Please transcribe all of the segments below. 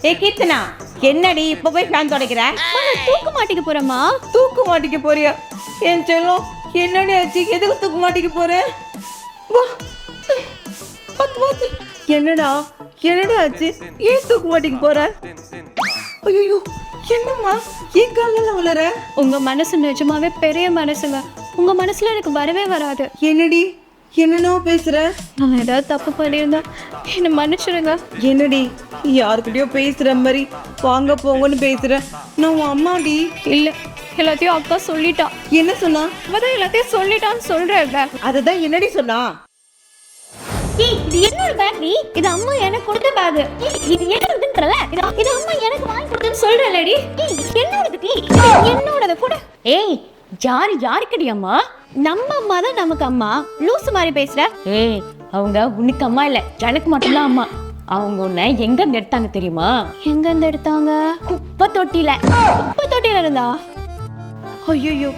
ஏ கீர்த்தனா, என்னடி இப்ப போய் ஃபேன் துடைக்கிற? தூக்க மாட்டிக்க போறேம்மா. தூக்கு மாட்டிக்க போறியா? என் செல்லம், என்னடி ஆச்சு? எதுக்கு தூக்கு மாட்டிக்க போற? வா, பத்து பார்த்து. என்னடா என்னடா ஆச்சு? ஏன் தூக்கு மாட்டிக்க போற? ஐயோ, என்னம்மா ஏன் காலில் வளர? உங்க மனசு நிஜமாவே பெரிய மனசுங்க. உங்க மனசுல எனக்கு வரவே வராது. என்னடி என்னனோ பேசுற? நான் ஏதாவது தப்பு பண்ணியிருந்தா என்னை மன்னிச்சிடுங்க. என்னடி யாருக்கிட்டயோ பேசுற மாதிரி வாங்க போங்கன்னு பேசுற? நான் உன் அம்மாடி. இல்ல, எல்லாத்தையும் அக்கா சொல்லிட்டா. என்ன சொன்னா? அவதான் எல்லாத்தையும் சொல்லிட்டான்னு சொல்றேன். அததான் என்னடி சொன்னா? இது என்னோட பேக் டி. இது அம்மா எனக்கு கொடுத்த பேக். இது என்னதுன்றல? இது அம்மா எனக்கு வாங்கி கொடுத்தன்னு சொல்றேன்லடி. என்னோடது டி. என்னோடது கூட. ஏய், யாருக்கடி அம்மா? நம்ம அம்மா தான் நமக்கு அம்மா. லூசு மாதிரி பேசுற. ஏய், அவங்க உனக்கு அம்மா இல்ல, எனக்கு மட்டும்தான் அம்மா. அவங்க உன்னை எங்க இருந்து எடுத்தாங்க தெரியுமா? எங்க இருந்து எடுத்தாங்க? குப்பை தொட்டியில இருந்தா. ஐயோ,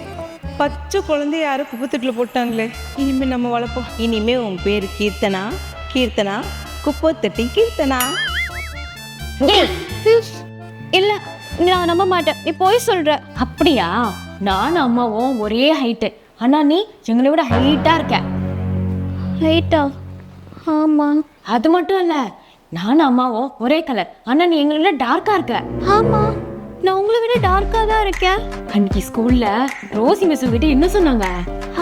பச்சை குழந்தை யாரும் குப்பத்தொட்டில போட்டாங்களே. இனிமே நம்ம வளர்ப்போம். இனிமே உன் பேரு கீர்த்தனா. கீர்த்தனா குப்பத்தொட்டி கீர்த்தனா. இல்ல, நான் நம்ப மாட்டேன். நீ போய் சொல்ற. அப்படியா? நானும் அம்மாவும் ஒரே ஹைட்டு. ஆனா நீ எங்களை விட ஹைட்டா இருக்க. ஹைட்டா? ஆமா. அது மட்டும் இல்ல, நானும் அம்மாவும் ஒரே கலர். ஆனா நீ எங்களை விட டார்க்கா இருக்க. ஆமா, நான் உங்களை விட டார்க்கா தான் இருக்கேன். அன்னைக்கு ஸ்கூல்ல ரோசி மிஸ் கிட்ட என்ன சொன்னாங்க?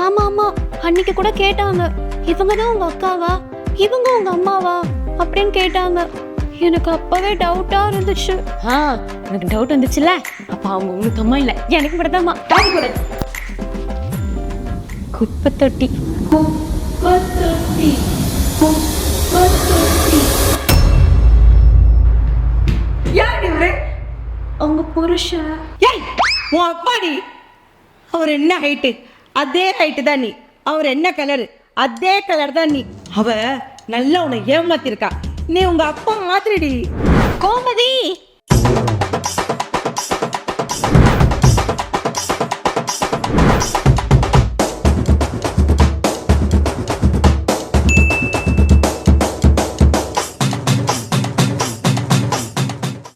ஆமா, அன்னைக்கு கூட கேட்டாங்க, இவங்க தான் உங்க அக்காவா, இவங்க உங்க அம்மாவா அப்படின்னு கேட்டாங்க. எனக்கு அப்பவே டவுட்டா இருந்துச்சு. எனக்கு டவுட் வந்துச்சுல, அப்ப அவங்க உங்களுக்கு அம்மா இல்ல, எனக்கு மட்டும் தான் அம்மா. குப்பை தொட்டி. அவங்க புருஷன். ஏய், உன் அப்பாடி. அவர் என்ன ஹைட்டு அதே ஹைட்டு தான் நீ. அவர் என்ன கலரு அதே கலர் தான் நீ. அவ நல்லா உன்னை ஏமாத்திருக்கா. நீ உங்க அப்பா மாதிரிடி. கோமதி,